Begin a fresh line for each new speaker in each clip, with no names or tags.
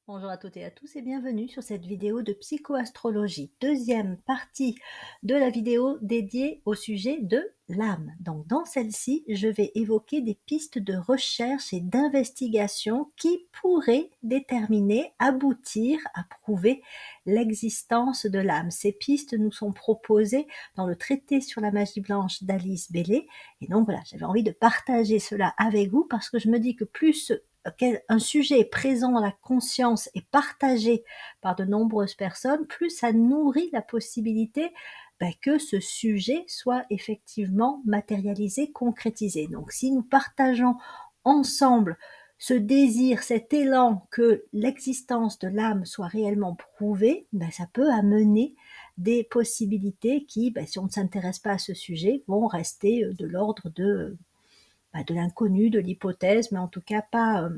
Bonjour à toutes et à tous et bienvenue sur cette vidéo de psychoastrologie, deuxième partie de la vidéo dédiée au sujet de l'âme. Donc dans celle-ci, je vais évoquer des pistes de recherche et d'investigation qui pourraient déterminer, aboutir à prouver l'existence de l'âme. Ces pistes nous sont proposées dans le traité sur la magie blanche d'Alice Bailey et donc voilà, j'avais envie de partager cela avec vous parce que je me dis que plus un sujet est présent dans la conscience et partagé par de nombreuses personnes, plus ça nourrit la possibilité que ce sujet soit effectivement matérialisé, concrétisé. Donc si nous partageons ensemble ce désir, cet élan que l'existence de l'âme soit réellement prouvée, ça peut amener des possibilités qui, si on ne s'intéresse pas à ce sujet, vont rester de l'ordre de l'inconnu, de l'hypothèse, mais en tout cas pas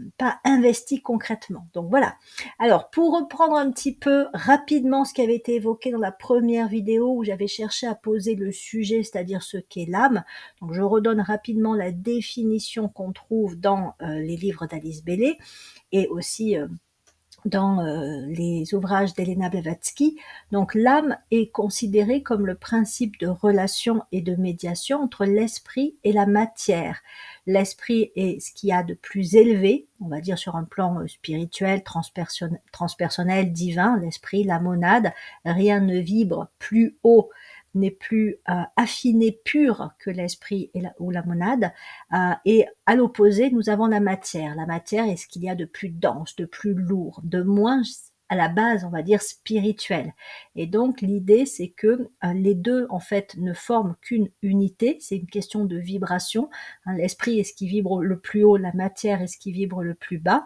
investi concrètement. Donc voilà. Alors pour reprendre un petit peu rapidement ce qui avait été évoqué dans la première vidéo où j'avais cherché à poser le sujet, c'est-à-dire ce qu'est l'âme. Donc je redonne rapidement la définition qu'on trouve dans les livres d'Alice Bailey et aussi dans les ouvrages d'Elena Blavatsky. Donc l'âme est considérée comme le principe de relation et de médiation entre l'esprit et la matière. L'esprit est ce qu'il y a de plus élevé, on va dire sur un plan spirituel, transpersonnel, divin, l'esprit, la monade. Rien ne vibre plus haut, n'est plus affiné, pur que l'esprit ou la monade. Et à l'opposé, nous avons la matière. La matière est ce qu'il y a de plus dense, de plus lourd, de moins à la base, on va dire, spirituelle. Et donc, l'idée, c'est que les deux, en fait, ne forment qu'une unité. C'est une question de vibration. L'esprit est ce qui vibre le plus haut, la matière est ce qui vibre le plus bas.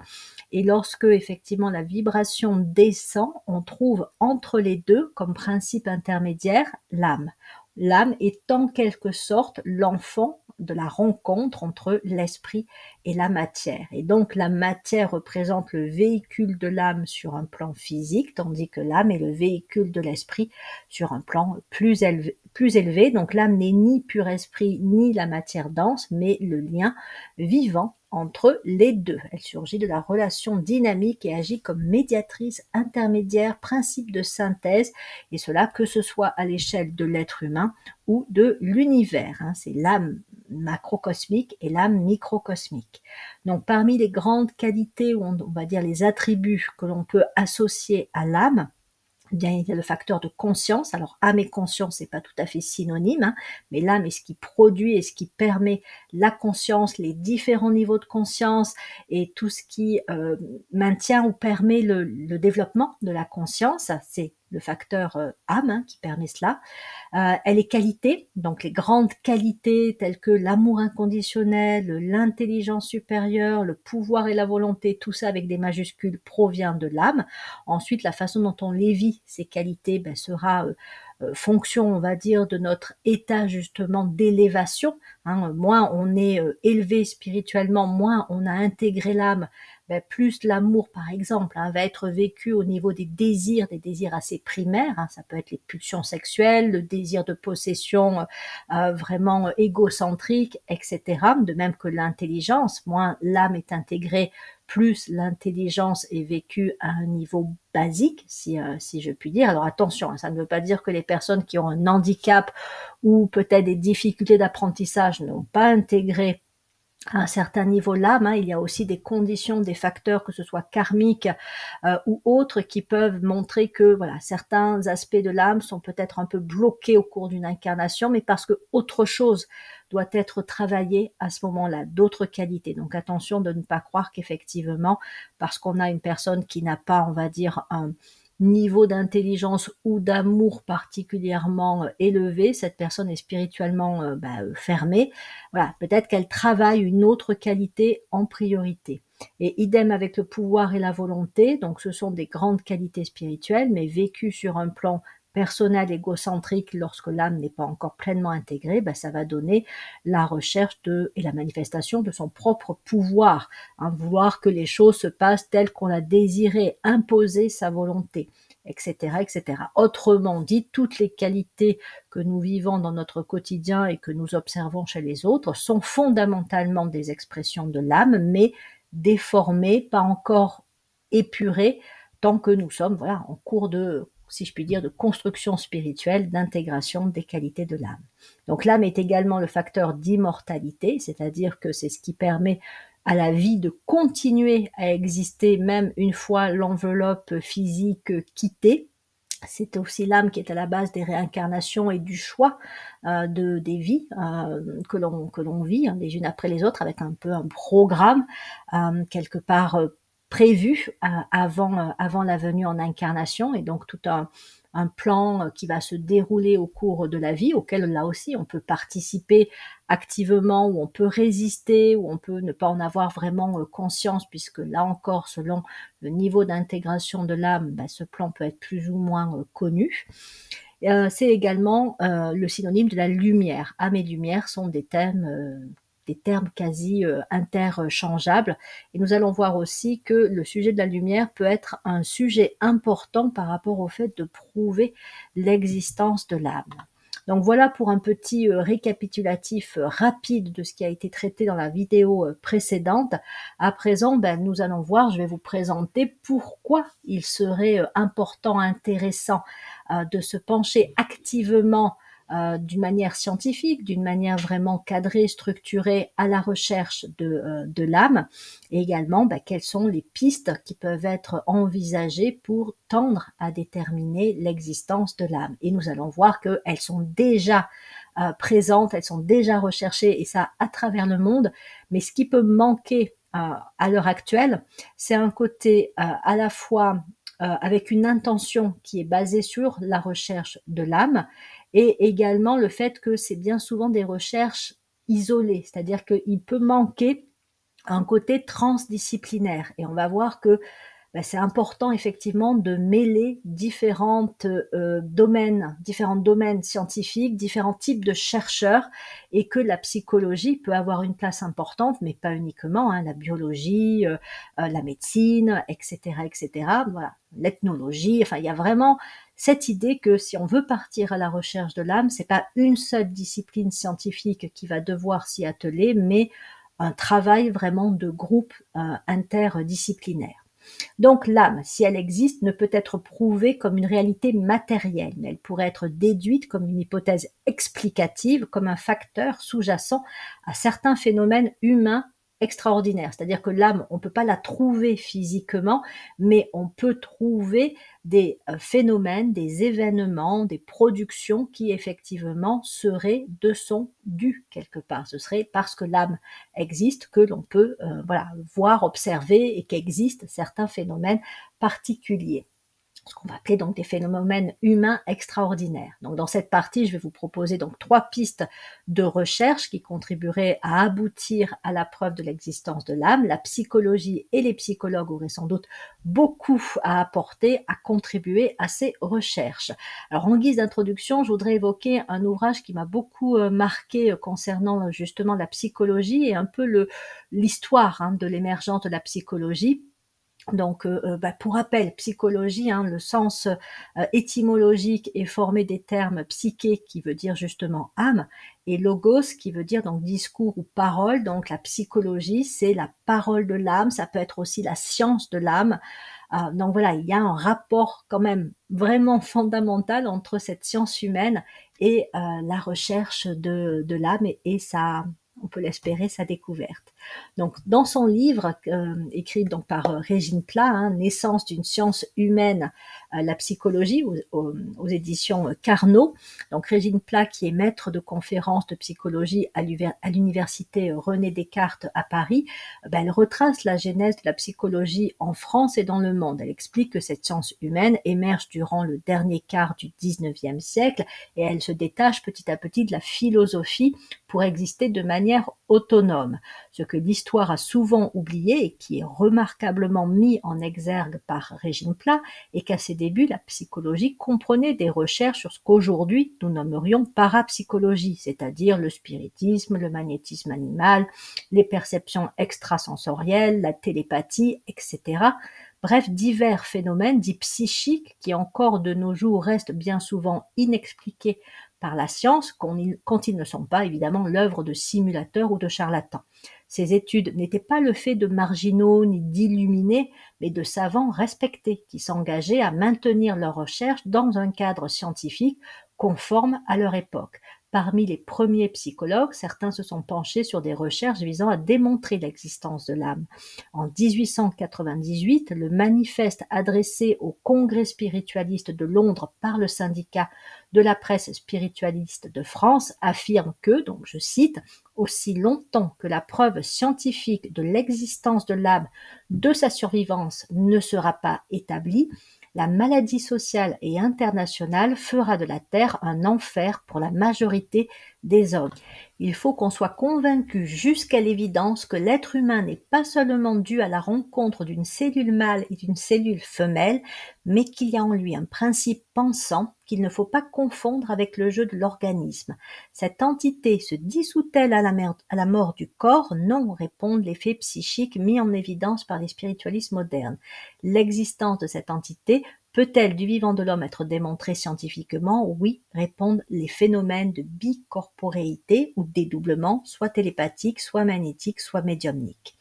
Et lorsque, effectivement, la vibration descend, on trouve entre les deux, comme principe intermédiaire, l'âme. L'âme est en quelque sorte l'enfant de la rencontre entre l'esprit et la matière. Et donc la matière représente le véhicule de l'âme sur un plan physique, tandis que l'âme est le véhicule de l'esprit sur un plan plus élevé. Donc l'âme n'est ni pur esprit, ni la matière dense, mais le lien vivant entre les deux. Elle surgit de la relation dynamique et agit comme médiatrice, intermédiaire, principe de synthèse, et cela que ce soit à l'échelle de l'être humain ou de l'univers. C'est l'âme macrocosmique et l'âme microcosmique. Donc parmi les grandes qualités, ou on va dire les attributs que l'on peut associer à l'âme, bien, il y a le facteur de conscience. Alors âme et conscience, c'est pas tout à fait synonyme, mais l'âme est ce qui produit et ce qui permet la conscience, les différents niveaux de conscience et tout ce qui maintient ou permet le développement de la conscience. C'est le facteur âme qui permet cela. Elle est qualité, donc les grandes qualités telles que l'amour inconditionnel, l'intelligence supérieure, le pouvoir et la volonté, tout ça avec des majuscules provient de l'âme. Ensuite, la façon dont on les vit, ces qualités, sera fonction, on va dire, de notre état justement d'élévation. Moins on est élevé spirituellement, moins on a intégré l'âme, plus l'amour, par exemple, va être vécu au niveau des désirs assez primaires. Ça peut être les pulsions sexuelles, le désir de possession vraiment égocentrique, etc. De même que l'intelligence, moins l'âme est intégrée, plus l'intelligence est vécue à un niveau basique, si je puis dire. Alors attention, ça ne veut pas dire que les personnes qui ont un handicap ou peut-être des difficultés d'apprentissage n'ont pas intégré à un certain niveau l'âme. Il y a aussi des conditions, des facteurs, que ce soit karmiques ou autres, qui peuvent montrer que voilà, certains aspects de l'âme sont peut-être un peu bloqués au cours d'une incarnation, mais parce que autre chose doit être travaillé à ce moment-là, d'autres qualités. Donc attention de ne pas croire qu'effectivement, parce qu'on a une personne qui n'a pas, on va dire, un niveau d'intelligence ou d'amour particulièrement élevé, cette personne est spirituellement fermée. Voilà, peut-être qu'elle travaille une autre qualité en priorité. Et idem avec le pouvoir et la volonté, donc ce sont des grandes qualités spirituelles, mais vécues sur un plan personnel, égocentrique, lorsque l'âme n'est pas encore pleinement intégrée, ça va donner la recherche et la manifestation de son propre pouvoir, vouloir que les choses se passent telles qu'on a désiré, imposer sa volonté, etc., etc. Autrement dit, toutes les qualités que nous vivons dans notre quotidien et que nous observons chez les autres sont fondamentalement des expressions de l'âme, mais déformées, pas encore épuré tant que nous sommes voilà, en cours de, si je puis dire, de construction spirituelle, d'intégration des qualités de l'âme. Donc l'âme est également le facteur d'immortalité, c'est-à-dire que c'est ce qui permet à la vie de continuer à exister même une fois l'enveloppe physique quittée. C'est aussi l'âme qui est à la base des réincarnations et du choix des vies que l'on vit hein, les unes après les autres avec un peu un programme quelque part prévu avant la venue en incarnation et donc tout un plan qui va se dérouler au cours de la vie, auquel là aussi on peut participer activement, ou on peut résister, ou on peut ne pas en avoir vraiment conscience, puisque là encore, selon le niveau d'intégration de l'âme, ben, ce plan peut être plus ou moins connu. C'est également le synonyme de la lumière. Âme et lumière sont des termes quasi interchangeables. Et nous allons voir aussi que le sujet de la lumière peut être un sujet important par rapport au fait de prouver l'existence de l'âme. Donc voilà pour un petit récapitulatif rapide de ce qui a été traité dans la vidéo précédente. À présent, ben, nous allons voir, je vais vous présenter pourquoi il serait important, intéressant de se pencher activement d'une manière scientifique, d'une manière vraiment cadrée, structurée à la recherche de l'âme, et également quelles sont les pistes qui peuvent être envisagées pour tendre à déterminer l'existence de l'âme. Et nous allons voir qu'elles sont déjà présentes, elles sont déjà recherchées, et ça à travers le monde, mais ce qui peut manquer à l'heure actuelle, c'est un côté à la fois avec une intention qui est basée sur la recherche de l'âme, et également le fait que c'est bien souvent des recherches isolées, c'est-à-dire qu'il peut manquer un côté transdisciplinaire. Et on va voir que c'est important effectivement de mêler différents domaines scientifiques, différents types de chercheurs, et que la psychologie peut avoir une place importante, mais pas uniquement, hein, la biologie, la médecine, etc., etc. Voilà, l'ethnologie. Enfin, il y a vraiment cette idée que si on veut partir à la recherche de l'âme, c'est pas une seule discipline scientifique qui va devoir s'y atteler, mais un travail vraiment de groupe interdisciplinaire. Donc l'âme, si elle existe, ne peut être prouvée comme une réalité matérielle, mais elle pourrait être déduite comme une hypothèse explicative, comme un facteur sous-jacent à certains phénomènes humains extraordinaires. C'est-à-dire que l'âme, on ne peut pas la trouver physiquement, mais on peut trouver des phénomènes, des événements, des productions qui effectivement seraient de son dû quelque part. Ce serait parce que l'âme existe que l'on peut voilà, voir, observer, et qu'existent certains phénomènes particuliers. Ce qu'on va appeler donc des phénomènes humains extraordinaires. Donc dans cette partie, je vais vous proposer donc 3 pistes de recherche qui contribueraient à aboutir à la preuve de l'existence de l'âme. La psychologie et les psychologues auraient sans doute beaucoup à apporter, à contribuer à ces recherches. Alors en guise d'introduction, je voudrais évoquer un ouvrage qui m'a beaucoup marqué concernant justement la psychologie et un peu l'histoire de l'émergence de la psychologie. Donc, pour rappel, psychologie, hein, le sens étymologique est formé des termes psyché, qui veut dire justement âme, et logos, qui veut dire donc discours ou parole. Donc la psychologie, c'est la parole de l'âme, ça peut être aussi la science de l'âme. Donc voilà, il y a un rapport quand même vraiment fondamental entre cette science humaine et la recherche de l'âme, et ça, on peut l'espérer, sa découverte. Donc, dans son livre, écrit donc par Régine Pla, hein, Naissance d'une science humaine, la psychologie, aux éditions Carnot. Donc, Régine Pla, qui est maître de conférences de psychologie à l'université René Descartes à Paris, elle retrace la genèse de la psychologie en France et dans le monde. Elle explique que cette science humaine émerge durant le dernier quart du 19e siècle, et elle se détache petit à petit de la philosophie pour exister de manière autonome. Ce que l'histoire a souvent oublié, et qui est remarquablement mis en exergue par Régine Pla, est qu'à ses débuts, la psychologie comprenait des recherches sur ce qu'aujourd'hui nous nommerions parapsychologie, c'est-à-dire le spiritisme, le magnétisme animal, les perceptions extrasensorielles, la télépathie, etc. Bref, divers phénomènes dits psychiques qui encore de nos jours restent bien souvent inexpliqués par la science quand ils ne sont pas évidemment l'œuvre de simulateurs ou de charlatans. Ces études n'étaient pas le fait de marginaux ni d'illuminés, mais de savants respectés qui s'engageaient à maintenir leurs recherches dans un cadre scientifique conforme à leur époque. Parmi les premiers psychologues, certains se sont penchés sur des recherches visant à démontrer l'existence de l'âme. En 1898, le manifeste adressé au Congrès spiritualiste de Londres par le syndicat de la presse spiritualiste de France affirme que, donc je cite, « Aussi longtemps que la preuve scientifique de l'existence de l'âme, de sa survivance ne sera pas établie, la maladie sociale et internationale fera de la Terre un enfer pour la majorité des hommes. Il faut qu'on soit convaincu jusqu'à l'évidence que l'être humain n'est pas seulement dû à la rencontre d'une cellule mâle et d'une cellule femelle, mais qu'il y a en lui un principe pensant qu'il ne faut pas confondre avec le jeu de l'organisme. Cette entité se dissout-elle à la mort du corps? Non, répondent les faits psychiques mis en évidence par les spiritualistes modernes. L'existence de cette entité peut-elle du vivant de l'homme être démontrée scientifiquement? Oui, répondent les phénomènes de bicorporéité ou dédoublement, soit télépathique, soit magnétique, soit médiumnique.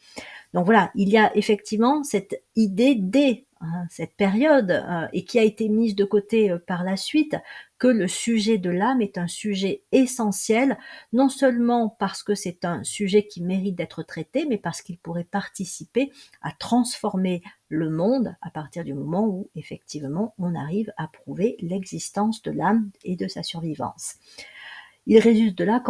Donc voilà, il y a effectivement cette idée dès cette période et qui a été mise de côté par la suite, que le sujet de l'âme est un sujet essentiel, non seulement parce que c'est un sujet qui mérite d'être traité, mais parce qu'il pourrait participer à transformer le monde à partir du moment où effectivement on arrive à prouver l'existence de l'âme et de sa survivance. Il résulte de là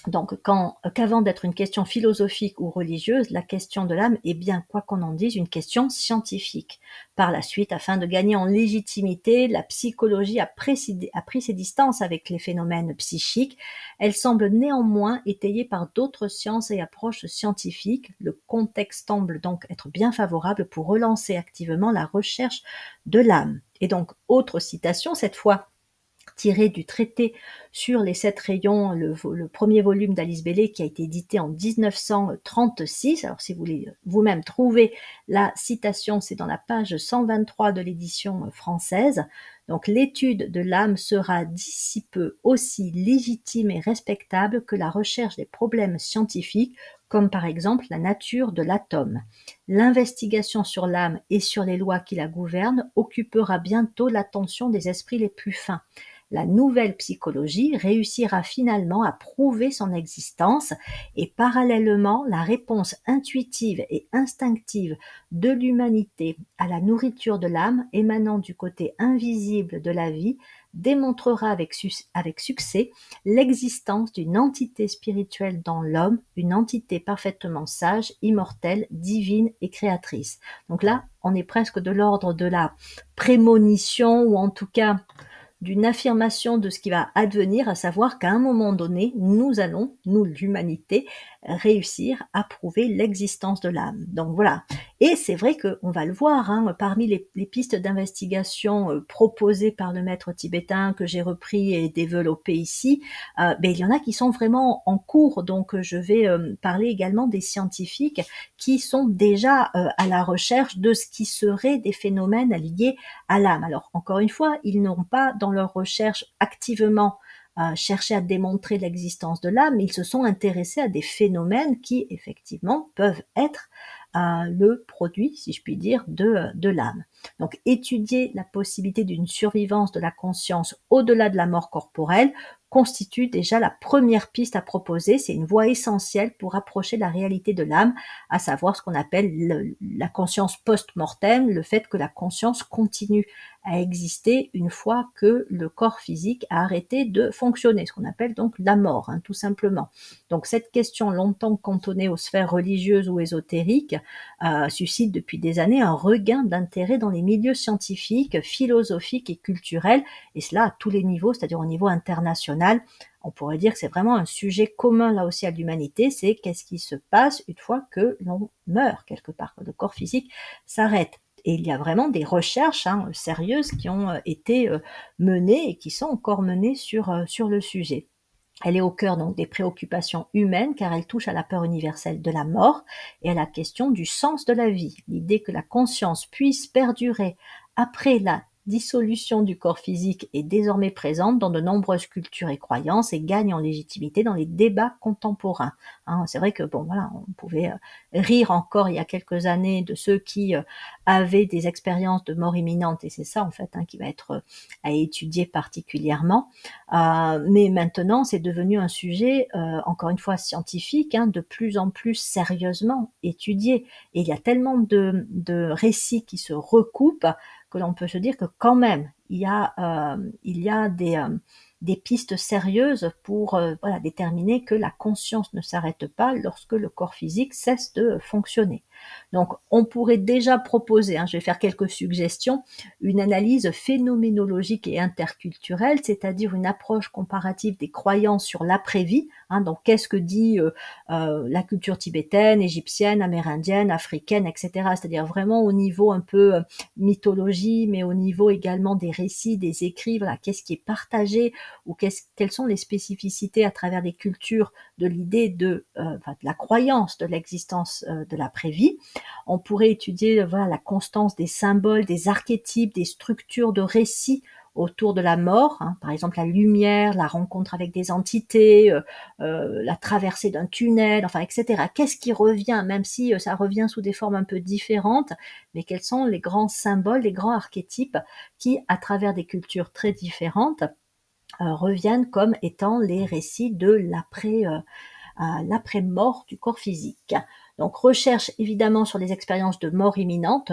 donc qu'avant d'être une question philosophique ou religieuse, la question de l'âme est bien, quoi qu'on en dise, une question scientifique. Par la suite, afin de gagner en légitimité, la psychologie a pris ses distances avec les phénomènes psychiques. Elle semble néanmoins étayée par d'autres sciences et approches scientifiques. Le contexte semble donc être bien favorable pour relancer activement la recherche de l'âme. Et donc, autre citation, cette fois tiré du traité sur les 7 rayons, le premier volume d'Alice Bailey qui a été édité en 1936. Alors si vous voulez vous-même trouver la citation, c'est dans la page 123 de l'édition française. Donc l'étude de l'âme sera d'ici peu aussi légitime et respectable que la recherche des problèmes scientifiques, comme par exemple la nature de l'atome. L'investigation sur l'âme et sur les lois qui la gouvernent occupera bientôt l'attention des esprits les plus fins. La nouvelle psychologie réussira finalement à prouver son existence et parallèlement la réponse intuitive et instinctive de l'humanité à la nourriture de l'âme émanant du côté invisible de la vie démontrera avec succès l'existence d'une entité spirituelle dans l'homme, une entité parfaitement sage, immortelle, divine et créatrice. Donc là, on est presque de l'ordre de la prémonition ou en tout cas d'une affirmation de ce qui va advenir, à savoir qu'à un moment donné, nous allons, nous l'humanité, réussir à prouver l'existence de l'âme. Donc voilà. Et c'est vrai qu'on va le voir, parmi les pistes d'investigation proposées par le maître tibétain que j'ai repris et développé ici, il y en a qui sont vraiment en cours. Donc je vais parler également des scientifiques qui sont déjà à la recherche de ce qui serait des phénomènes liés à l'âme. Alors encore une fois, ils n'ont pas dans leur recherche activement cherché à démontrer l'existence de l'âme, mais ils se sont intéressés à des phénomènes qui effectivement peuvent être le produit, si je puis dire, de l'âme. Donc étudier la possibilité d'une survivance de la conscience au-delà de la mort corporelle constitue déjà la première piste à proposer. C'est une voie essentielle pour approcher la réalité de l'âme, à savoir ce qu'on appelle la conscience post-mortem, le fait que la conscience continue à exister une fois que le corps physique a arrêté de fonctionner, ce qu'on appelle donc la mort, tout simplement. Donc cette question longtemps cantonnée aux sphères religieuses ou ésotériques suscite depuis des années un regain d'intérêt dans les milieux scientifiques, philosophiques et culturels, et cela à tous les niveaux, c'est-à-dire au niveau international. On pourrait dire que c'est vraiment un sujet commun là aussi à l'humanité, c'est qu'est-ce qui se passe une fois que l'on meurt quelque part, que le corps physique s'arrête. Et il y a vraiment des recherches sérieuses qui ont été menées et qui sont encore menées sur le sujet. Elle est au cœur donc des préoccupations humaines car elle touche à la peur universelle de la mort et à la question du sens de la vie. L'idée que la conscience puisse perdurer après la dissolution du corps physique est désormais présente dans de nombreuses cultures et croyances et gagne en légitimité dans les débats contemporains. Hein, c'est vrai que bon voilà, on pouvait rire encore il y a quelques années de ceux qui avaient des expériences de mort imminente, et c'est ça en fait hein, qui va être à étudier particulièrement. Mais maintenant, c'est devenu un sujet, encore une fois scientifique, hein, de plus en plus sérieusement étudié. Et il y a tellement de récits qui se recoupent que l'on peut se dire que quand même, il y a des pistes sérieuses pour voilà, déterminer que la conscience ne s'arrête pas lorsque le corps physique cesse de fonctionner. Donc, on pourrait déjà proposer, hein, je vais faire quelques suggestions, une analyse phénoménologique et interculturelle, c'est-à-dire une approche comparative des croyances sur l'après-vie. Hein, donc, qu'est-ce que dit la culture tibétaine, égyptienne, amérindienne, africaine, etc. C'est-à-dire vraiment au niveau un peu mythologie, mais au niveau également des récits, des écrits, voilà, qu'est-ce qui est partagé ou quelles sont les spécificités à travers des cultures de l'idée de la croyance de l'existence de l'après-vie. On pourrait étudier voilà, la constance des symboles, des archétypes, des structures de récits autour de la mort, hein, par exemple la lumière, la rencontre avec des entités, la traversée d'un tunnel, enfin, etc. Qu'est-ce qui revient, même si ça revient sous des formes un peu différentes, mais quels sont les grands symboles, les grands archétypes qui, à travers des cultures très différentes, reviennent comme étant les récits de l'après-mort du corps physique. Donc, recherche évidemment sur les expériences de mort imminente,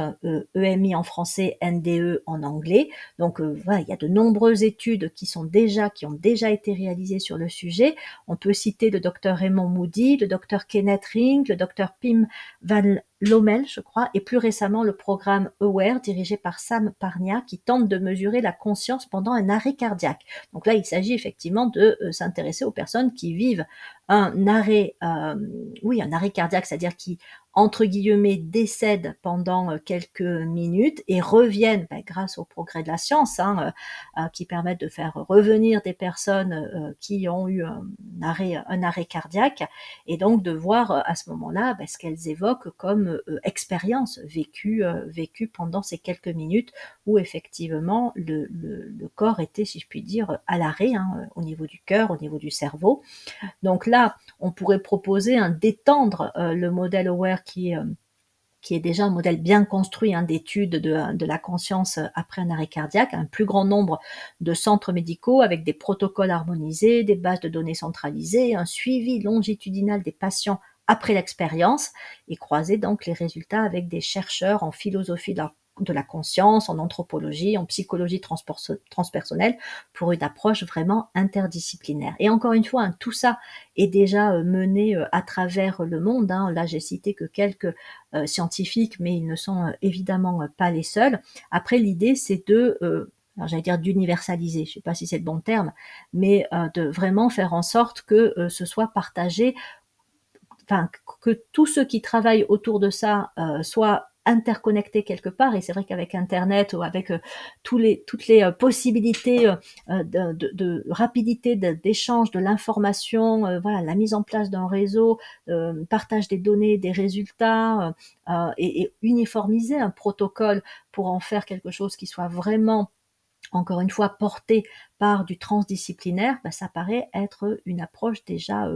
EMI en français, NDE en anglais. Donc, voilà, il y a de nombreuses études qui ont déjà été réalisées sur le sujet. On peut citer le docteur Raymond Moody, le docteur Kenneth Ring, le docteur Pim Van Lommel, je crois, et plus récemment le programme AWARE dirigé par Sam Parnia qui tente de mesurer la conscience pendant un arrêt cardiaque. Donc là, il s'agit effectivement de s'intéresser aux personnes qui vivent un arrêt cardiaque, c'est-à-dire qui, entre guillemets, décèdent pendant quelques minutes et reviennent, grâce au progrès de la science, hein, qui permettent de faire revenir des personnes qui ont eu un arrêt cardiaque, et donc de voir à ce moment-là ce qu'elles évoquent comme expérience vécue pendant ces quelques minutes où effectivement le corps était, si je puis dire, à l'arrêt, hein, au niveau du cœur, au niveau du cerveau. Donc là, on pourrait proposer d'étendre le modèle AWARE qui est déjà un modèle bien construit hein, d'études de la conscience après un arrêt cardiaque, un plus grand nombre de centres médicaux avec des protocoles harmonisés, des bases de données centralisées, un suivi longitudinal des patients après l'expérience et croiser donc les résultats avec des chercheurs en philosophie de la conscience, en anthropologie, en psychologie transpersonnelle, pour une approche vraiment interdisciplinaire. Et encore une fois, hein, tout ça est déjà mené à travers le monde. Hein. Là, j'ai cité que quelques scientifiques, mais ils ne sont évidemment pas les seuls. Après, l'idée, c'est alors j'allais dire d'universaliser, je ne sais pas si c'est le bon terme, mais de vraiment faire en sorte que ce soit partagé, enfin, que tous ceux qui travaillent autour de ça soient interconnectés quelque part. Et c'est vrai qu'avec Internet ou avec toutes les possibilités de rapidité d'échange de l'information, voilà, la mise en place d'un réseau, partage des données, des résultats, et uniformiser un protocole pour en faire quelque chose qui soit vraiment, encore une fois, porté par du transdisciplinaire, ça paraît être une approche déjà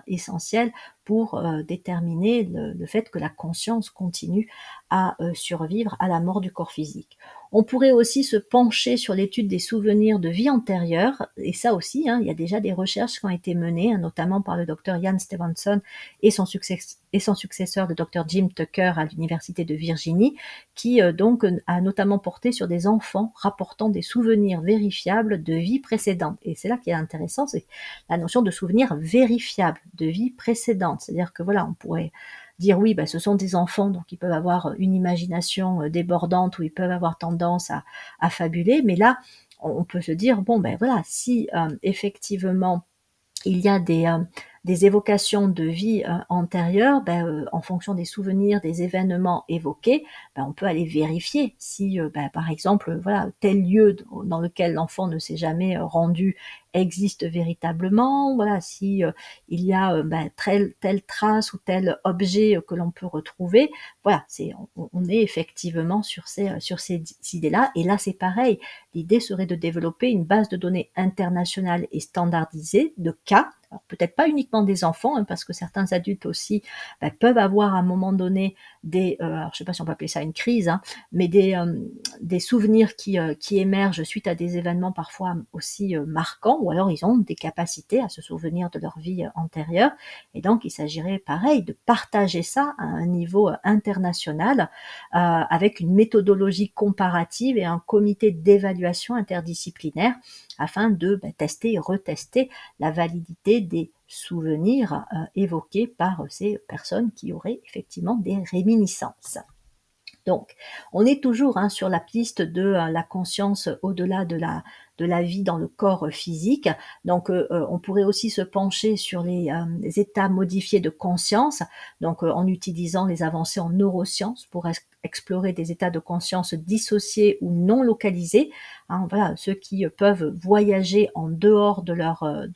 essentielle pour déterminer le fait que la conscience continue à survivre à la mort du corps physique. On pourrait aussi se pencher sur l'étude des souvenirs de vie antérieure, et ça aussi, hein, il y a déjà des recherches qui ont été menées, hein, notamment par le docteur Ian Stevenson et son successeur, le docteur Jim Tucker à l'université de Virginie, qui donc a notamment porté sur des enfants rapportant des souvenirs vérifiables de vie précédente. Et c'est là qu'il est intéressant, c'est la notion de souvenir vérifiable de vie précédente. C'est-à-dire que voilà, on pourrait dire oui, ce sont des enfants, donc ils peuvent avoir une imagination débordante ou ils peuvent avoir tendance à fabuler, mais là, on peut se dire, bon, voilà, si effectivement il y a des évocations de vie antérieure, en fonction des souvenirs, des événements évoqués, on peut aller vérifier si, par exemple, voilà, tel lieu dans lequel l'enfant ne s'est jamais rendu existe véritablement, voilà, si il y a telle trace ou tel objet que l'on peut retrouver, voilà, on est effectivement sur ces idées-là. Et là, c'est pareil, l'idée serait de développer une base de données internationale et standardisée de cas. Alors, peut-être pas uniquement des enfants, hein, parce que certains adultes aussi peuvent avoir à un moment donné alors je sais pas si on peut appeler ça une crise, hein, mais des souvenirs qui émergent suite à des événements parfois aussi marquants, ou alors ils ont des capacités à se souvenir de leur vie antérieure. Et donc il s'agirait pareil de partager ça à un niveau international avec une méthodologie comparative et un comité d'évaluation interdisciplinaire afin de tester et retester la validité des souvenirs évoqués par ces personnes qui auraient effectivement des réminiscences. Donc, on est toujours sur la piste de la conscience au-delà de la vie dans le corps physique. Donc, on pourrait aussi se pencher sur les états modifiés de conscience, donc en utilisant les avancées en neurosciences pour explorer des états de conscience dissociés ou non localisés, voilà, ceux qui peuvent voyager en dehors de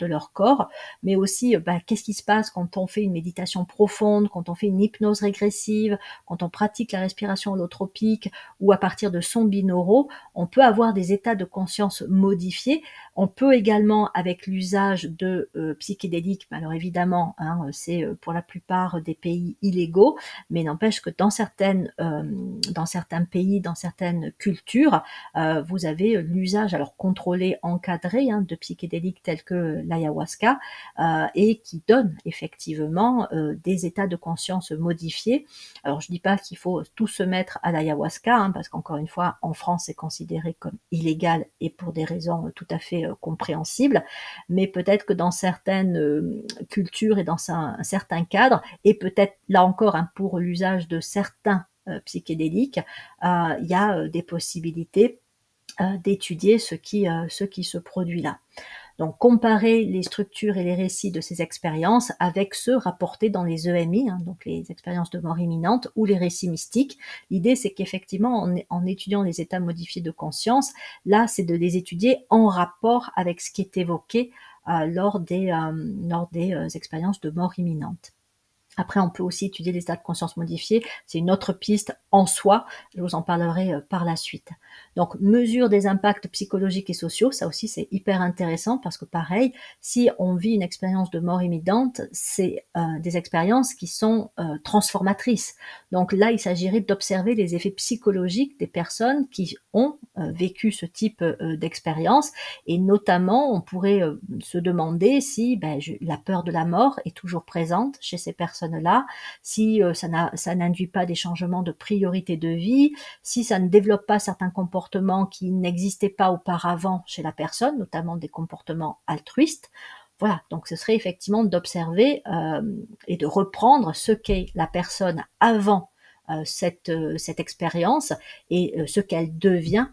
leur corps, mais aussi qu'est-ce qui se passe quand on fait une méditation profonde, quand on fait une hypnose régressive, quand on pratique la respiration holotropique ou à partir de sons binauraux, on peut avoir des états de conscience modifiés. On peut également, avec l'usage de psychédéliques, alors évidemment, c'est pour la plupart des pays illégaux, mais n'empêche que dans certains pays, dans certaines cultures, vous avez l'usage, alors contrôlé, encadré, de psychédéliques tels que l'ayahuasca, et qui donne effectivement des états de conscience modifiés. Alors je dis pas qu'il faut tout se mettre à l'ayahuasca, parce qu'encore une fois, en France, c'est considéré comme illégal et pour des raisons tout à fait compréhensibles, mais peut-être que dans certaines cultures et dans un certain cadre, et peut-être là encore pour l'usage de certains psychédéliques, il y a des possibilités d'étudier ce qui se produit là. Donc, comparer les structures et les récits de ces expériences avec ceux rapportés dans les EMI, donc les expériences de mort imminente ou les récits mystiques. L'idée, c'est qu'effectivement, en étudiant les états modifiés de conscience, là, c'est de les étudier en rapport avec ce qui est évoqué lors des expériences de mort imminente. Après, on peut aussi étudier les états de conscience modifiés. C'est une autre piste en soi. Je vous en parlerai par la suite. Donc, mesure des impacts psychologiques et sociaux. Ça aussi, c'est hyper intéressant parce que pareil, si on vit une expérience de mort imminente, c'est des expériences qui sont transformatrices. Donc là, il s'agirait d'observer les effets psychologiques des personnes qui ont vécu ce type d'expérience. Et notamment, on pourrait se demander si la peur de la mort est toujours présente chez ces personnes-là, si ça n'induit pas des changements de priorité de vie, si ça ne développe pas certains comportements qui n'existaient pas auparavant chez la personne, notamment des comportements altruistes. Voilà, donc ce serait effectivement d'observer et de reprendre ce qu'est la personne avant cette expérience et ce qu'elle devient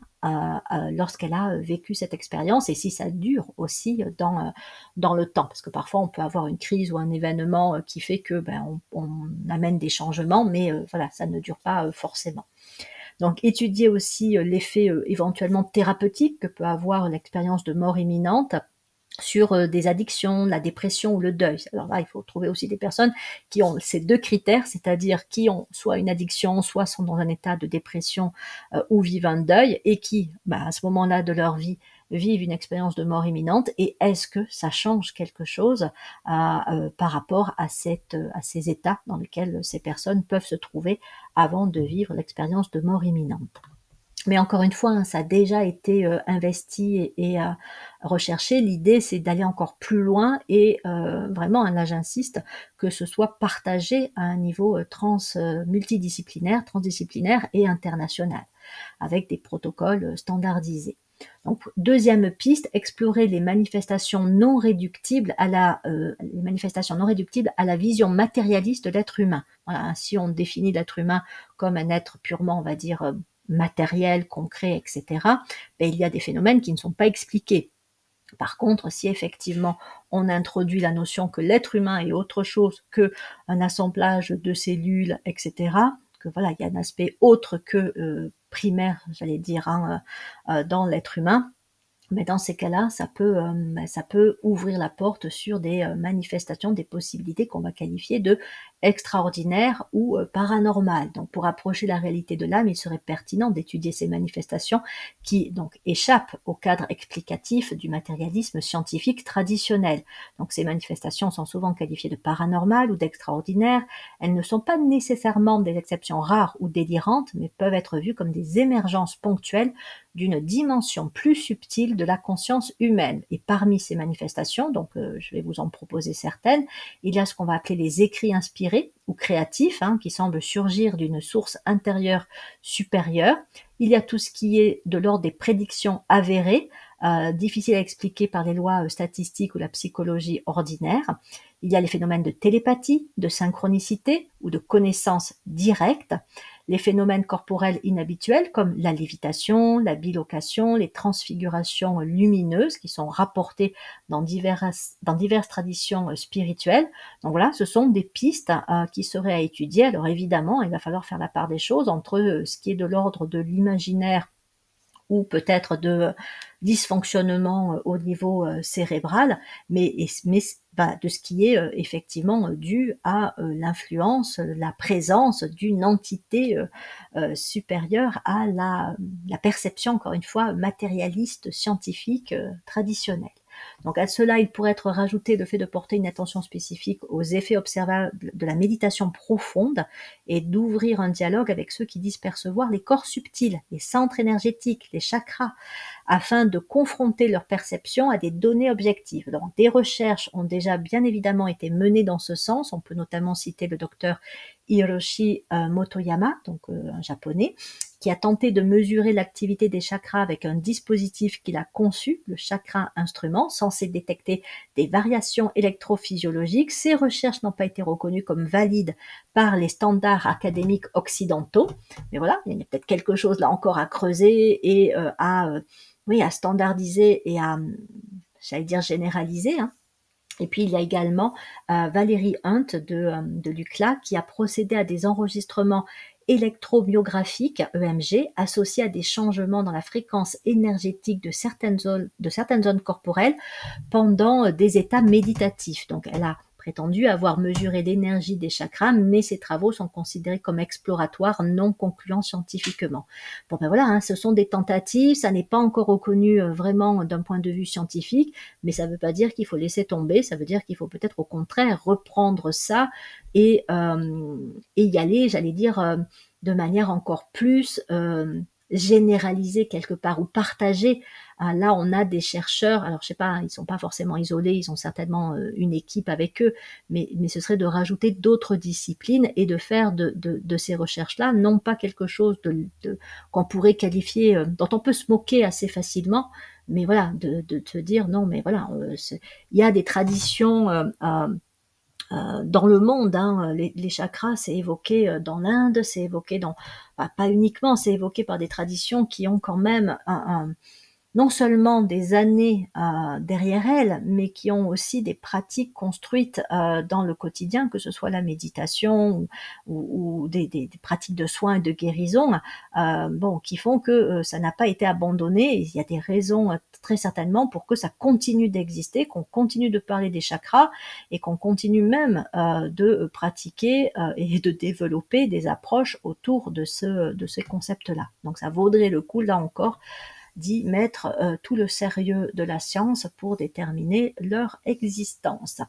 lorsqu'elle a vécu cette expérience, et si ça dure aussi dans le temps, parce que parfois on peut avoir une crise ou un événement qui fait que on amène des changements, mais voilà, ça ne dure pas forcément. Donc étudier aussi l'effet éventuellement thérapeutique que peut avoir l'expérience de mort imminente sur des addictions, la dépression ou le deuil. Alors là, il faut trouver aussi des personnes qui ont ces deux critères, c'est-à-dire qui ont soit une addiction, soit sont dans un état de dépression ou vivent un deuil, et qui, à ce moment-là de leur vie, vivent une expérience de mort imminente, et est-ce que ça change quelque chose par rapport à ces états dans lesquels ces personnes peuvent se trouver avant de vivre l'expérience de mort imminente. Mais encore une fois, ça a déjà été investi et recherché. L'idée, c'est d'aller encore plus loin et vraiment, là j'insiste, que ce soit partagé à un niveau multidisciplinaire, transdisciplinaire et international, avec des protocoles standardisés. Donc, deuxième piste, explorer les manifestations non réductibles à la vision matérialiste de l'être humain. Voilà, ainsi on définit l'être humain comme un être purement, on va dire, matériel, concret, etc. Il y a des phénomènes qui ne sont pas expliqués. Par contre, si effectivement on introduit la notion que l'être humain est autre chose qu'un assemblage de cellules, etc., que voilà, il y a un aspect autre que primaire, j'allais dire, hein, dans l'être humain, mais dans ces cas-là, ça peut ouvrir la porte sur des manifestations, des possibilités qu'on va qualifier de extraordinaires ou paranormales. Donc, pour approcher la réalité de l'âme, il serait pertinent d'étudier ces manifestations qui donc échappent au cadre explicatif du matérialisme scientifique traditionnel. Donc, ces manifestations sont souvent qualifiées de paranormales ou d'extraordinaires. Elles ne sont pas nécessairement des exceptions rares ou délirantes, mais peuvent être vues comme des émergences ponctuelles d'une dimension plus subtile de la conscience humaine. Et parmi ces manifestations, donc je vais vous en proposer certaines, il y a ce qu'on va appeler les écrits inspirés ou créatifs, hein, qui semblent surgir d'une source intérieure supérieure. Il y a tout ce qui est de l'ordre des prédictions avérées, difficiles à expliquer par les lois statistiques ou la psychologie ordinaire. Il y a les phénomènes de télépathie, de synchronicité ou de connaissance directe. Les phénomènes corporels inhabituels comme la lévitation, la bilocation, les transfigurations lumineuses qui sont rapportées dans diverses traditions spirituelles. Donc voilà, ce sont des pistes qui seraient à étudier. Alors évidemment, il va falloir faire la part des choses entre ce qui est de l'ordre de l'imaginaire ou peut-être de dysfonctionnement au niveau cérébral, mais de ce qui est effectivement dû à l'influence, la présence d'une entité supérieure à la perception, encore une fois, matérialiste, scientifique, traditionnelle. Donc à cela, il pourrait être rajouté le fait de porter une attention spécifique aux effets observables de la méditation profonde et d'ouvrir un dialogue avec ceux qui disent percevoir les corps subtils, les centres énergétiques, les chakras, afin de confronter leur perception à des données objectives. Donc, des recherches ont déjà bien évidemment été menées dans ce sens. On peut notamment citer le docteur Hiroshi Motoyama, donc un japonais, qui a tenté de mesurer l'activité des chakras avec un dispositif qu'il a conçu, le chakra instrument, censé détecter des variations électrophysiologiques. Ces recherches n'ont pas été reconnues comme valides par les standards académiques occidentaux. Mais voilà, il y a peut-être quelque chose là encore à creuser et à standardiser et à, j'allais dire, généraliser, hein. Et puis il y a également Valérie Hunt de l'UCLA qui a procédé à des enregistrements électromyographiques, EMG, associés à des changements dans la fréquence énergétique de certaines zones corporelles pendant des états méditatifs. Donc elle a prétendu avoir mesuré l'énergie des chakras, mais ces travaux sont considérés comme exploratoires, non concluants scientifiquement. Bon ben voilà, hein, ce sont des tentatives, ça n'est pas encore reconnu vraiment d'un point de vue scientifique, mais ça ne veut pas dire qu'il faut laisser tomber, ça veut dire qu'il faut peut-être au contraire reprendre ça et y aller, j'allais dire, de manière encore plus généralisée quelque part ou partagée. Là, on a des chercheurs, alors je sais pas, ils sont pas forcément isolés, ils ont certainement une équipe avec eux, mais ce serait de rajouter d'autres disciplines et de faire de ces recherches-là, non pas quelque chose qu'on pourrait qualifier, dont on peut se moquer assez facilement, mais voilà, de te dire non, mais voilà, il y a des traditions dans le monde, hein, les chakras, c'est évoqué dans l'Inde, c'est évoqué pas uniquement, c'est évoqué par des traditions qui ont quand même non seulement des années derrière elles, mais qui ont aussi des pratiques construites dans le quotidien, que ce soit la méditation ou des pratiques de soins et de guérison, qui font que ça n'a pas été abandonné. Il y a des raisons très certainement pour que ça continue d'exister, qu'on continue de parler des chakras et qu'on continue même de pratiquer et de développer des approches autour de ces concepts-là. Donc ça vaudrait le coup, là encore, d'y mettre tout le sérieux de la science pour déterminer leur existence.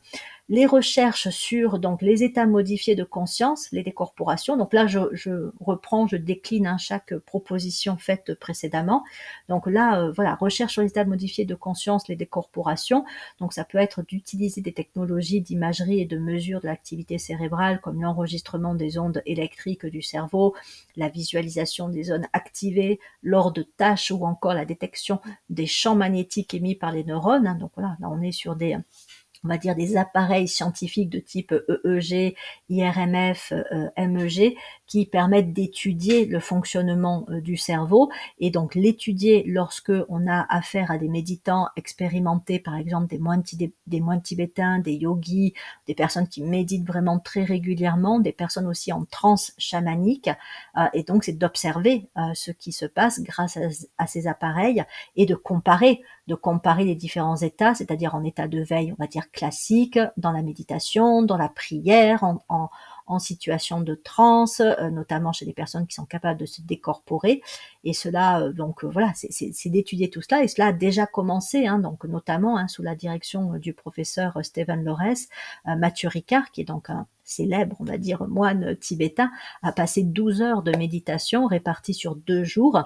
Les recherches sur donc les états modifiés de conscience, les décorporations. Donc là, je reprends, je décline chaque proposition faite précédemment. Donc là, voilà, recherche sur les états modifiés de conscience, les décorporations. Donc ça peut être d'utiliser des technologies d'imagerie et de mesure de l'activité cérébrale, comme l'enregistrement des ondes électriques du cerveau, la visualisation des zones activées lors de tâches ou encore la détection des champs magnétiques émis par les neurones. Donc voilà, là on est sur des on va dire des appareils scientifiques de type EEG, IRMF, MEG, qui permettent d'étudier le fonctionnement du cerveau, et donc l'étudier lorsque on a affaire à des méditants expérimentés, par exemple des moines tibétains, des yogis, des personnes qui méditent vraiment très régulièrement, des personnes aussi en transe chamanique, et donc c'est d'observer ce qui se passe grâce à ces appareils et de comparer les différents états, c'est-à-dire en état de veille, on va dire classique, dans la méditation, dans la prière, en situation de transe, notamment chez les personnes qui sont capables de se décorporer. Et cela, voilà, c'est d'étudier tout cela, et cela a déjà commencé, hein, donc notamment sous la direction du professeur Stephen Lorenz, Mathieu Ricard, qui est donc un célèbre, on va dire, moine tibétain, a passé 12 heures de méditation réparties sur 2 jours.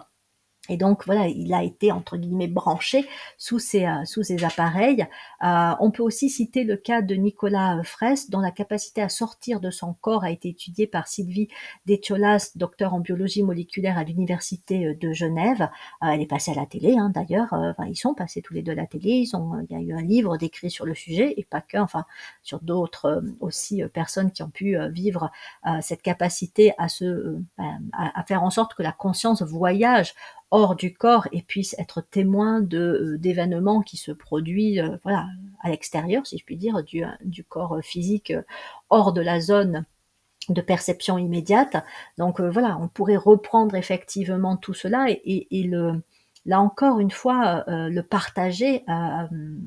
Et donc voilà, il a été entre guillemets branché sous ces appareils. On peut aussi citer le cas de Nicolas Fraisse, dont la capacité à sortir de son corps a été étudiée par Sylvie Deschiolas, docteur en biologie moléculaire à l'université de Genève. Elle est passée à la télé, hein, d'ailleurs. Ils sont passés tous les deux à la télé. Il y a eu un livre décrit sur le sujet, et pas que, enfin sur d'autres aussi personnes qui ont pu vivre cette capacité à à faire en sorte que la conscience voyage hors du corps et puisse être témoin d'événements qui se produisent voilà, à l'extérieur, si je puis dire, du corps physique, hors de la zone de perception immédiate. Donc voilà, on pourrait reprendre effectivement tout cela et là encore une fois, le partager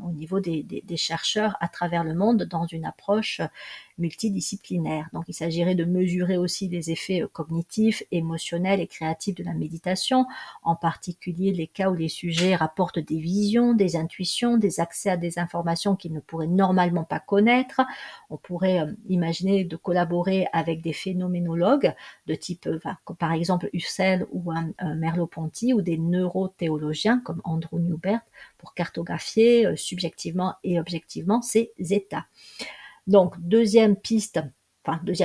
au niveau des chercheurs à travers le monde dans une approche multidisciplinaire. Donc il s'agirait de mesurer aussi les effets cognitifs, émotionnels et créatifs de la méditation, en particulier les cas où les sujets rapportent des visions, des intuitions, des accès à des informations qu'ils ne pourraient normalement pas connaître. On pourrait imaginer de collaborer avec des phénoménologues de type, comme par exemple Husserl ou Merleau-Ponty, ou des neurothéologiens comme Andrew Newbert, pour cartographier subjectivement et objectivement ces états. Donc, deuxième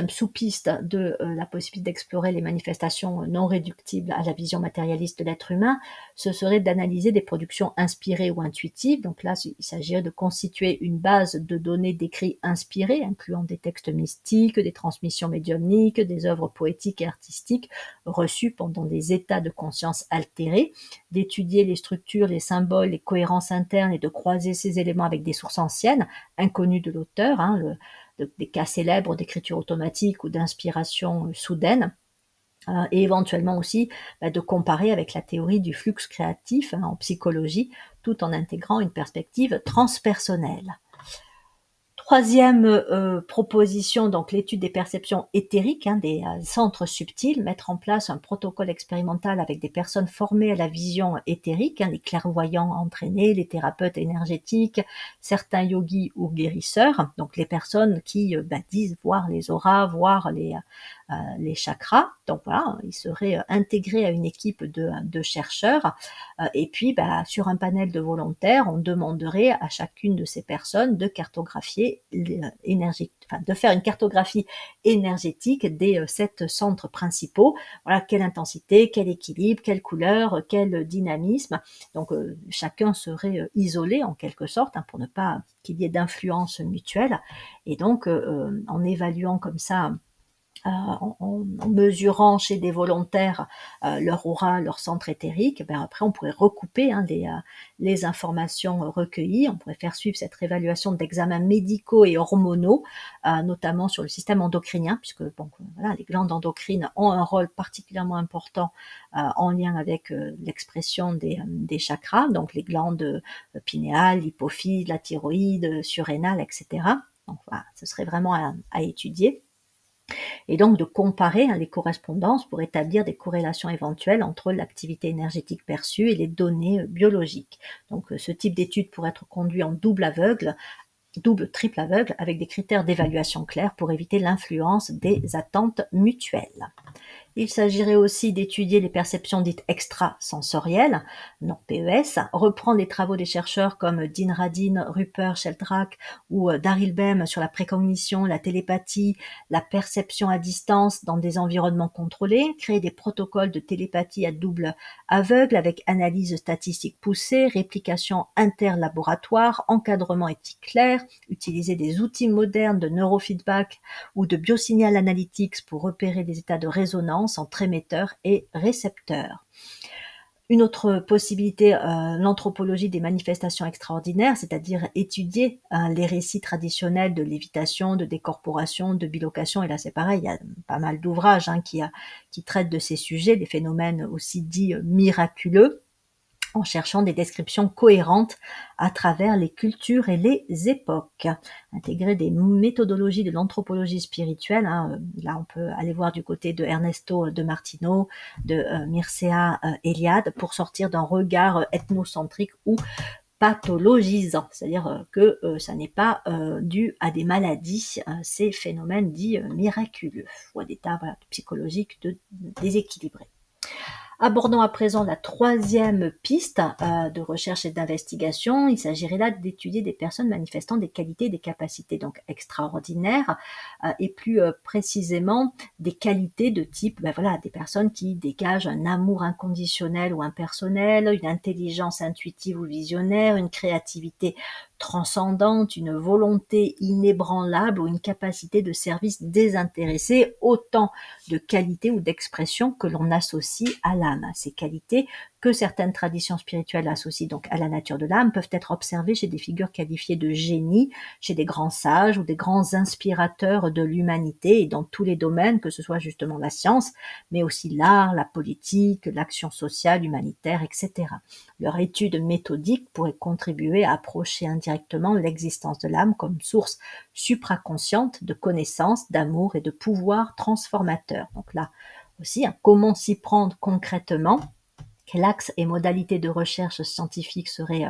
sous-piste de la possibilité d'explorer les manifestations non réductibles à la vision matérialiste de l'être humain, ce serait d'analyser des productions inspirées ou intuitives. Donc là, il s'agirait de constituer une base de données d'écrits inspirés, incluant des textes mystiques, des transmissions médiumniques, des œuvres poétiques et artistiques reçues pendant des états de conscience altérés, d'étudier les structures, les symboles, les cohérences internes, et de croiser ces éléments avec des sources anciennes, inconnues de l'auteur, des cas célèbres d'écriture automatique ou d'inspiration soudaine, et éventuellement aussi de comparer avec la théorie du flux créatif en psychologie, tout en intégrant une perspective transpersonnelle. Troisième proposition, donc l'étude des perceptions éthériques, des centres subtils, mettre en place un protocole expérimental avec des personnes formées à la vision éthérique, les clairvoyants entraînés, les thérapeutes énergétiques, certains yogis ou guérisseurs, donc les personnes qui disent voir les auras, voir les chakras. Donc voilà, ils seraient intégrés à une équipe de chercheurs, et puis sur un panel de volontaires, on demanderait à chacune de ces personnes de cartographier de faire une cartographie énergétique des 7 centres principaux. Voilà, quelle intensité, quel équilibre, quelle couleur, quel dynamisme. Donc chacun serait isolé en quelque sorte, pour ne pas qu'il y ait d'influence mutuelle. Et donc en évaluant comme ça, en mesurant chez des volontaires leur aura, leur centre éthérique, après on pourrait recouper les informations recueillies, on pourrait faire suivre cette évaluation d'examens médicaux et hormonaux, notamment sur le système endocrinien, puisque voilà, les glandes endocrines ont un rôle particulièrement important en lien avec l'expression des chakras, donc les glandes pinéales, l'hypophyse, la thyroïde, surrénale, etc. Donc voilà, ce serait vraiment à étudier. Et donc de comparer les correspondances pour établir des corrélations éventuelles entre l'activité énergétique perçue et les données biologiques. Donc ce type d'étude pourrait être conduit en triple aveugle, avec des critères d'évaluation clairs pour éviter l'influence des attentes mutuelles. Il s'agirait aussi d'étudier les perceptions dites extrasensorielles, non PES, reprendre les travaux des chercheurs comme Dean Radin, Rupert Sheldrake ou Daryl Bem sur la précognition, la télépathie, la perception à distance dans des environnements contrôlés, créer des protocoles de télépathie à double aveugle avec analyse statistique poussée, réplication interlaboratoire, encadrement éthique clair, utiliser des outils modernes de neurofeedback ou de biosignal analytics pour repérer des états de résonance entre émetteur et récepteur. Une autre possibilité, l'anthropologie des manifestations extraordinaires, c'est-à-dire étudier les récits traditionnels de lévitation, de décorporation, de bilocation. Et là, c'est pareil, il y a pas mal d'ouvrages qui traitent de ces sujets, des phénomènes aussi dits miraculeux, en cherchant des descriptions cohérentes à travers les cultures et les époques. Intégrer des méthodologies de l'anthropologie spirituelle, là on peut aller voir du côté de Ernesto de Martino, de Mircea Eliade, pour sortir d'un regard ethnocentrique ou pathologisant, c'est-à-dire que ça n'est pas dû à des maladies, ces phénomènes dits miraculeux, ou à des états psychologiques déséquilibrés. Abordons à présent la troisième piste de recherche et d'investigation. Il s'agirait là d'étudier des personnes manifestant des qualités et des capacités donc extraordinaires et plus précisément des qualités de type, des personnes qui dégagent un amour inconditionnel ou impersonnel, une intelligence intuitive ou visionnaire, une créativité transcendante, une volonté inébranlable ou une capacité de service désintéressé, autant de qualités ou d'expressions que l'on associe à l'âme. Ces qualités que certaines traditions spirituelles associent donc à la nature de l'âme peuvent être observées chez des figures qualifiées de génies, chez des grands sages ou des grands inspirateurs de l'humanité et dans tous les domaines, que ce soit justement la science, mais aussi l'art, la politique, l'action sociale, humanitaire, etc. Leur étude méthodique pourrait contribuer à approcher indirectement l'existence de l'âme comme source supraconsciente de connaissances, d'amour et de pouvoir transformateur. Donc là aussi, comment s'y prendre concrètement? Quel axe et modalités de recherche scientifique seraient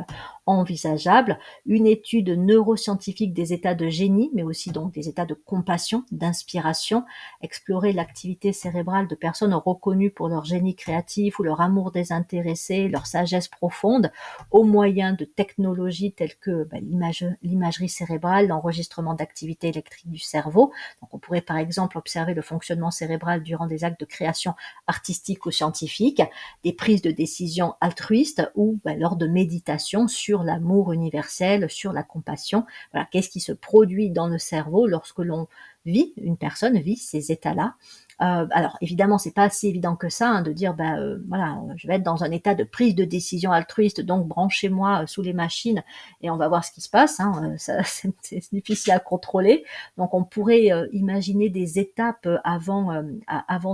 envisageables? Une étude neuroscientifique des états de génie, mais aussi donc des états de compassion, d'inspiration, explorer l'activité cérébrale de personnes reconnues pour leur génie créatif ou leur amour désintéressé, leur sagesse profonde, au moyen de technologies telles que l'imagerie cérébrale, l'enregistrement d'activité électrique du cerveau. Donc on pourrait par exemple observer le fonctionnement cérébral durant des actes de création artistique ou scientifique, des prises de décision altruistes ou lors de méditation sur l'amour universel, sur la compassion. Voilà, qu'est-ce qui se produit dans le cerveau lorsque une personne vit ces états-là. Alors évidemment, c'est pas assez évident que ça de dire je vais être dans un état de prise de décision altruiste, donc branchez-moi sous les machines et on va voir ce qui se passe. C'est difficile à contrôler. Donc on pourrait imaginer des étapes avant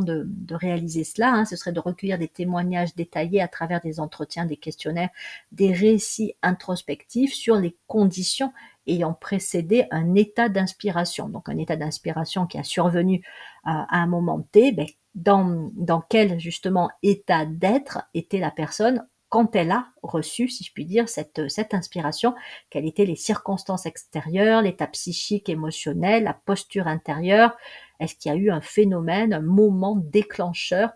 de réaliser cela. Ce serait de recueillir des témoignages détaillés à travers des entretiens, des questionnaires, des récits introspectifs sur les conditions ayant précédé un état d'inspiration. Donc un état d'inspiration qui a survenu à un moment T, dans quel justement état d'être était la personne quand elle a reçu, si je puis dire, cette inspiration, quelles étaient les circonstances extérieures, l'état psychique, émotionnel, la posture intérieure, est-ce qu'il y a eu un phénomène, un moment déclencheur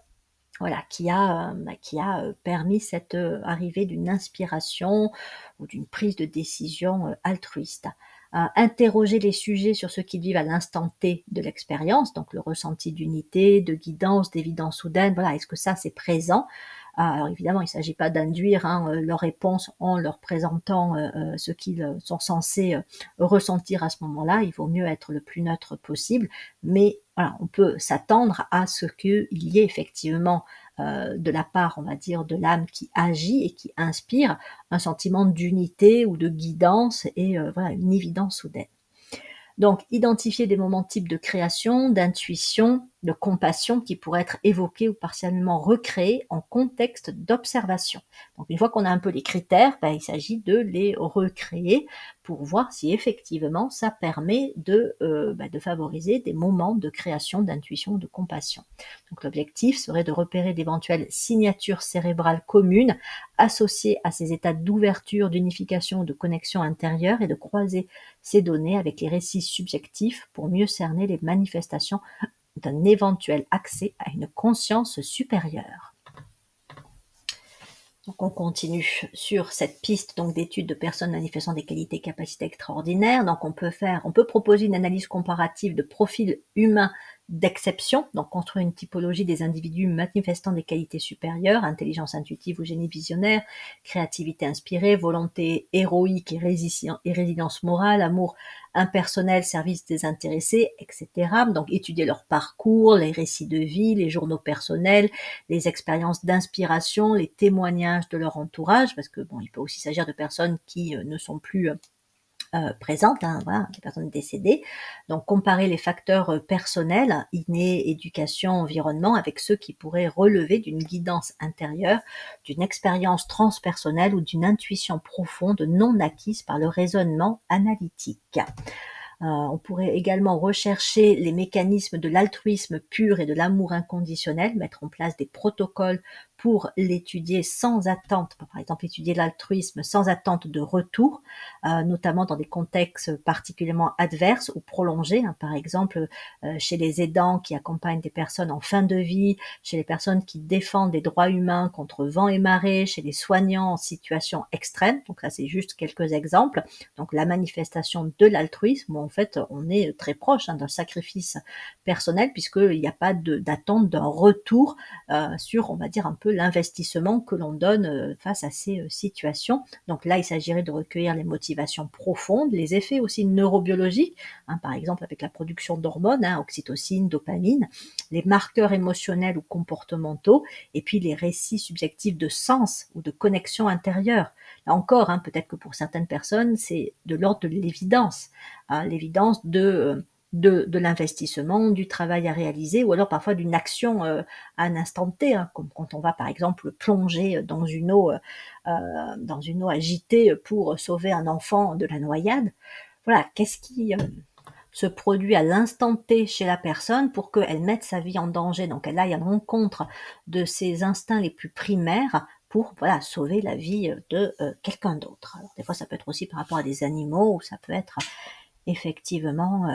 qui a permis cette arrivée d'une inspiration ou d'une prise de décision altruiste. Interroger les sujets sur ce qu'ils vivent à l'instant T de l'expérience, donc le ressenti d'unité, de guidance, d'évidence soudaine, est-ce que ça c'est présent? Alors évidemment, il ne s'agit pas d'induire leurs réponses en leur présentant ce qu'ils sont censés ressentir à ce moment-là. Il vaut mieux être le plus neutre possible, mais on peut s'attendre à ce qu'il y ait effectivement de la part, on va dire, de l'âme qui agit et qui inspire un sentiment d'unité ou de guidance et une évidence soudaine. Donc, identifier des moments types de création, d'intuition, de compassion qui pourraient être évoqués ou partiellement recréés en contexte d'observation. Donc, une fois qu'on a un peu les critères, il s'agit de les recréer pour voir si effectivement ça permet de favoriser des moments de création, d'intuition, de compassion. Donc, l'objectif serait de repérer d'éventuelles signatures cérébrales communes associées à ces états d'ouverture, d'unification, de connexion intérieure et de croiser ces données avec les récits subjectifs pour mieux cerner les manifestations d'un éventuel accès à une conscience supérieure. Donc on continue sur cette piste donc d'études de personnes manifestant des qualités et capacités extraordinaires. Donc on peut proposer une analyse comparative de profils humains d'exception, donc construire une typologie des individus manifestant des qualités supérieures, intelligence intuitive ou génie visionnaire, créativité inspirée, volonté héroïque et résilience morale, amour impersonnel, service désintéressé, etc. Donc étudier leur parcours, les récits de vie, les journaux personnels, les expériences d'inspiration, les témoignages de leur entourage, parce que bon, il peut aussi s'agir de personnes qui ne sont plus présentes, hein, voilà, des personnes décédées. Donc comparer les facteurs personnels, innés, éducation, environnement, avec ceux qui pourraient relever d'une guidance intérieure, d'une expérience transpersonnelle ou d'une intuition profonde non acquise par le raisonnement analytique. On pourrait également rechercher les mécanismes de l'altruisme pur et de l'amour inconditionnel, mettre en place des protocoles pour l'étudier sans attente, par exemple étudier l'altruisme sans attente de retour, notamment dans des contextes particulièrement adverses ou prolongés, hein, par exemple chez les aidants qui accompagnent des personnes en fin de vie, chez les personnes qui défendent les droits humains contre vent et marée, chez les soignants en situation extrême. Donc là, c'est juste quelques exemples. Donc la manifestation de l'altruisme, en fait, on est très proche d'un sacrifice personnel puisqu'il n'y a pas d'attente d'un retour sur, on va dire, un peu l'investissement que l'on donne face à ces situations. Donc là, il s'agirait de recueillir les motivations profondes, les effets aussi neurobiologiques, hein, par exemple avec la production d'hormones, hein, oxytocine, dopamine, les marqueurs émotionnels ou comportementaux, et puis les récits subjectifs de sens ou de connexion intérieure. Là encore, hein, peut-être que pour certaines personnes, c'est de l'ordre de l'évidence, hein, l'évidence de l'investissement, du travail à réaliser, ou alors parfois d'une action à un instant T, hein, comme quand on va par exemple plonger dans une eau agitée pour sauver un enfant de la noyade. Voilà, qu'est-ce qui se produit à l'instant T chez la personne pour qu'elle mette sa vie en danger, donc elle aille à l'encontre de ses instincts les plus primaires pour voilà, sauver la vie de quelqu'un d'autre. Alors des fois ça peut être aussi par rapport à des animaux, ou ça peut être effectivement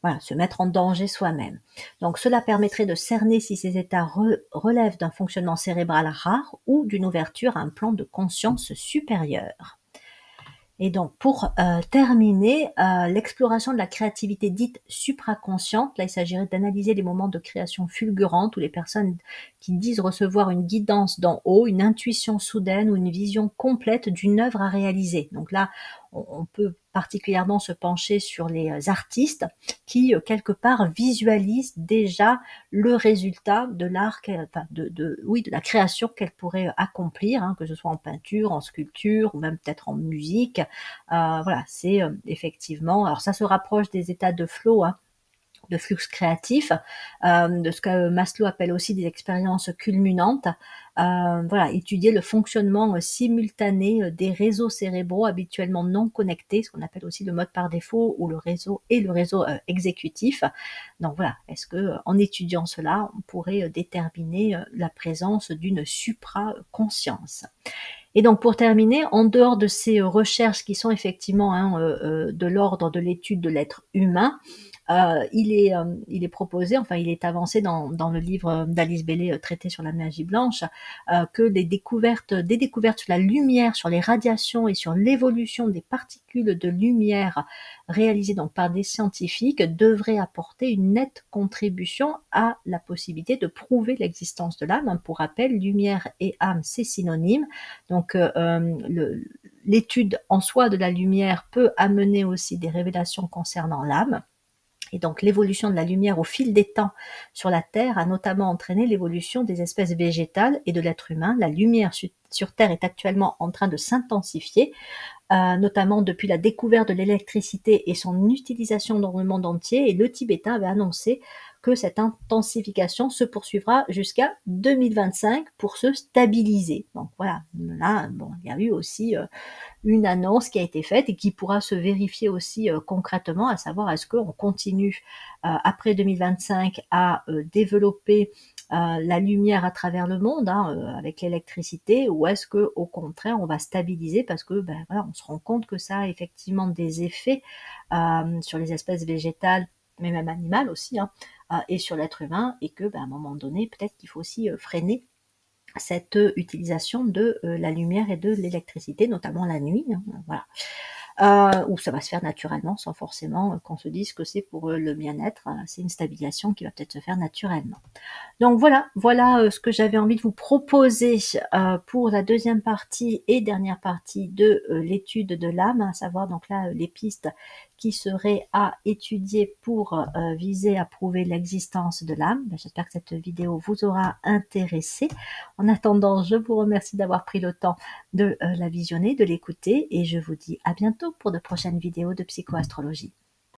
voilà, se mettre en danger soi-même. Donc cela permettrait de cerner si ces états relèvent d'un fonctionnement cérébral rare ou d'une ouverture à un plan de conscience supérieur. Et donc, pour terminer, l'exploration de la créativité dite supraconsciente, là, il s'agirait d'analyser les moments de création fulgurante où les personnes qui disent recevoir une guidance d'en haut, une intuition soudaine ou une vision complète d'une œuvre à réaliser. Donc là, on peut particulièrement se pencher sur les artistes qui, quelque part, visualisent déjà le résultat de l'art, enfin de la création qu'elles pourraient accomplir, hein, que ce soit en peinture, en sculpture ou même peut-être en musique. Voilà, c'est effectivement, alors ça se rapproche des états de flow, hein, de flux créatif, de ce que Maslow appelle aussi des expériences culminantes. Voilà, étudier le fonctionnement simultané des réseaux cérébraux habituellement non connectés, ce qu'on appelle aussi le mode par défaut ou le réseau exécutif. Donc voilà, est-ce que en étudiant cela, on pourrait déterminer la présence d'une supraconscience. Et donc pour terminer, en dehors de ces recherches qui sont effectivement de l'ordre de l'étude de l'être humain, il est proposé, enfin il est avancé dans le livre d'Alice Bailey, Traité sur la magie blanche, que des découvertes sur la lumière, sur les radiations et sur l'évolution des particules de lumière réalisées donc par des scientifiques devraient apporter une nette contribution à la possibilité de prouver l'existence de l'âme. Pour rappel, lumière et âme, c'est synonyme. Donc l'étude en soi de la lumière peut amener aussi des révélations concernant l'âme. Et donc l'évolution de la lumière au fil des temps sur la Terre a notamment entraîné l'évolution des espèces végétales et de l'être humain. La lumière sur Terre est actuellement en train de s'intensifier, notamment depuis la découverte de l'électricité et son utilisation dans le monde entier. Et le Tibétain avait annoncé que cette intensification se poursuivra jusqu'à 2025 pour se stabiliser. Donc voilà, là, bon, il y a eu aussi une annonce qui a été faite et qui pourra se vérifier aussi concrètement, à savoir est-ce qu'on continue après 2025 à développer la lumière à travers le monde, hein, avec l'électricité, ou est-ce que au contraire on va stabiliser parce que voilà, on se rend compte que ça a effectivement des effets sur les espèces végétales, mais même animales aussi, hein, et sur l'être humain, et que, à un moment donné, peut-être qu'il faut aussi freiner cette utilisation de la lumière et de l'électricité, notamment la nuit, hein, voilà. Où ça va se faire naturellement sans forcément qu'on se dise que c'est pour le bien-être, c'est une stabilisation qui va peut-être se faire naturellement. Donc voilà ce que j'avais envie de vous proposer pour la deuxième partie et dernière partie de l'étude de l'âme, à savoir donc là les pistes qui seraient à étudier pour viser à prouver l'existence de l'âme. J'espère que cette vidéo vous aura intéressé. En attendant, je vous remercie d'avoir pris le temps de la visionner, de l'écouter, et je vous dis à bientôt pour de prochaines vidéos de psychoastrologie.